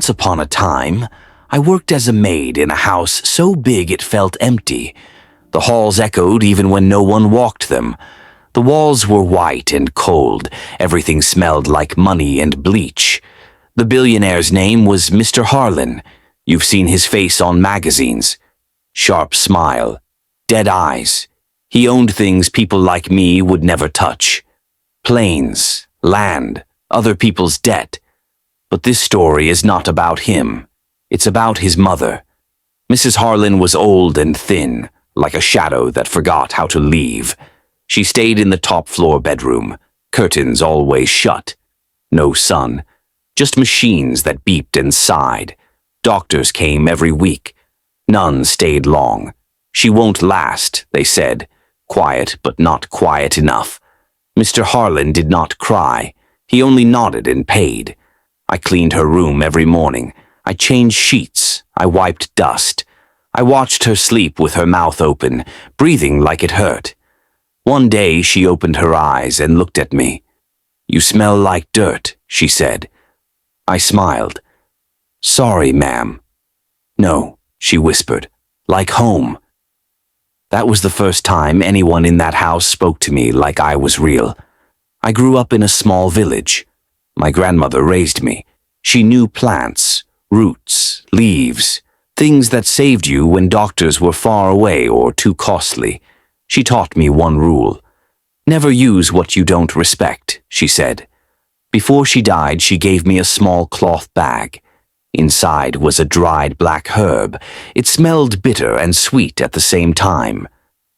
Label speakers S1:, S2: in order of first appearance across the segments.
S1: Once upon a time, I worked as a maid in a house so big it felt empty. The halls echoed even when no one walked them. The walls were white and cold. Everything smelled like money and bleach. The billionaire's name was Mr. Harlan. You've seen his face on magazines. Sharp smile, dead eyes. He owned things people like me would never touch. Planes, land, other people's debt. But this story is not about him. It's about his mother. Mrs. Harlan was old and thin, like a shadow that forgot how to leave. She stayed in the top-floor bedroom, curtains always shut. No sun, just machines that beeped and sighed. Doctors came every week. None stayed long. She won't last, they said. Quiet, but not quiet enough. Mr. Harlan did not cry. He only nodded and paid. I cleaned her room every morning. I changed sheets. I wiped dust. I watched her sleep with her mouth open, breathing like it hurt. One day she opened her eyes and looked at me. "You smell like dirt," she said. I smiled. "Sorry, ma'am." "No," she whispered, "like home." That was the first time anyone in that house spoke to me like I was real. I grew up in a small village. My grandmother raised me. She knew plants, roots, leaves, things that saved you when doctors were far away or too costly. She taught me one rule. "Never use what you don't respect," she said. Before she died, she gave me a small cloth bag. Inside was a dried black herb. It smelled bitter and sweet at the same time.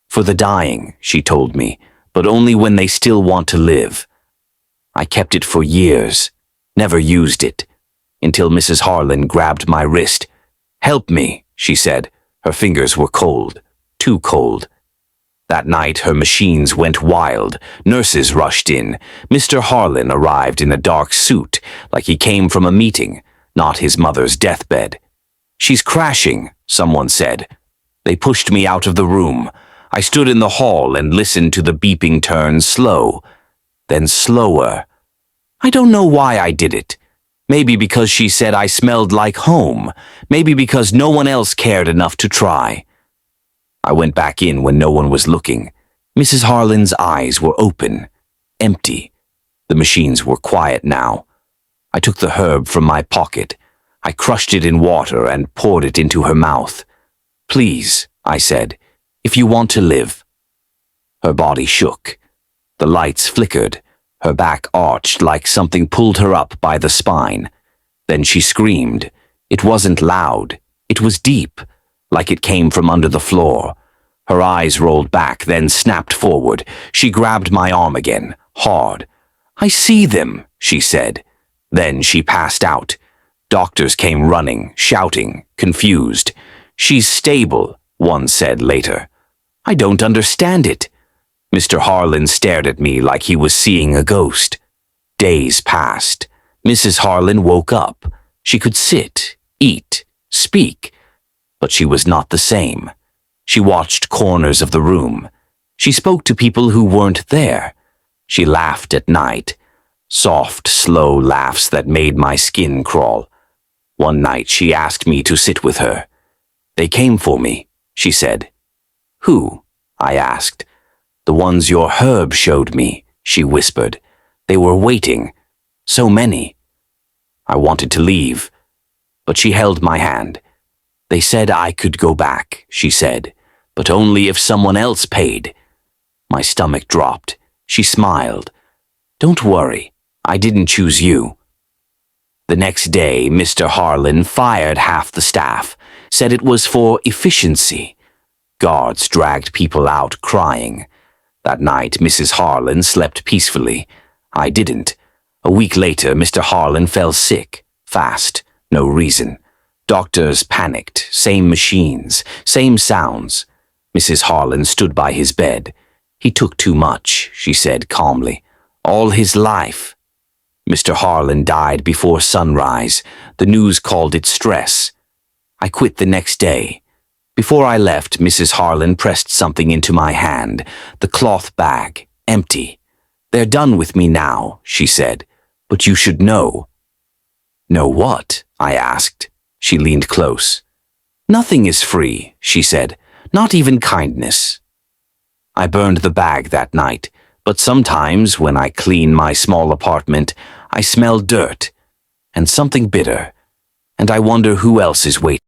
S1: "For the dying," she told me, "but only when they still want to live." I kept it for years, never used it, until Mrs. Harlan grabbed my wrist. "Help me," she said. Her fingers were cold, too cold. That night her machines went wild. Nurses rushed in. Mr. Harlan arrived in a dark suit, like he came from a meeting, not his mother's deathbed. "She's crashing," someone said. They pushed me out of the room. I stood in the hall and listened to the beeping turn slow, then slower. I don't know why I did it. Maybe because she said I smelled like home. Maybe because no one else cared enough to try. I went back in when no one was looking. Mrs. Harlan's eyes were open, empty. The machines were quiet now. I took the herb from my pocket. I crushed it in water and poured it into her mouth. "Please," I said, "if you want to live." Her body shook. The lights flickered. Her back arched like something pulled her up by the spine. Then she screamed. It wasn't loud. It was deep, like it came from under the floor. Her eyes rolled back, then snapped forward. She grabbed my arm again, hard. "I see them," she said. Then she passed out. Doctors came running, shouting, confused. "She's stable," one said later. "I don't understand it." Mr. Harlan stared at me like he was seeing a ghost. Days passed. Mrs. Harlan woke up. She could sit, eat, speak, but she was not the same. She watched corners of the room. She spoke to people who weren't there. She laughed at night. Soft, slow laughs that made my skin crawl. One night she asked me to sit with her. "They came for me," she said. "Who?" I asked. "The ones your herb showed me," she whispered. "They were waiting. So many." I wanted to leave, but she held my hand. "They said I could go back," she said, "but only if someone else paid." My stomach dropped. She smiled. "Don't worry, I didn't choose you." The next day, Mr. Harlan fired half the staff, said it was for efficiency. Guards dragged people out crying. That night, Mrs. Harlan slept peacefully. I didn't. A week later, Mr. Harlan fell sick, fast, no reason. Doctors panicked, same machines, same sounds. Mrs. Harlan stood by his bed. "He took too much," she said calmly. "All his life." Mr. Harlan died before sunrise. The news called it stress. I quit the next day. Before I left, Mrs. Harlan pressed something into my hand, the cloth bag, empty. "They're done with me now," she said, "but you should know." "Know what?" I asked. She leaned close. Nothing is free, she said, not even kindness. I burned the bag that night, but sometimes when I clean my small apartment, I smell dirt and something bitter, and I wonder who else is waiting.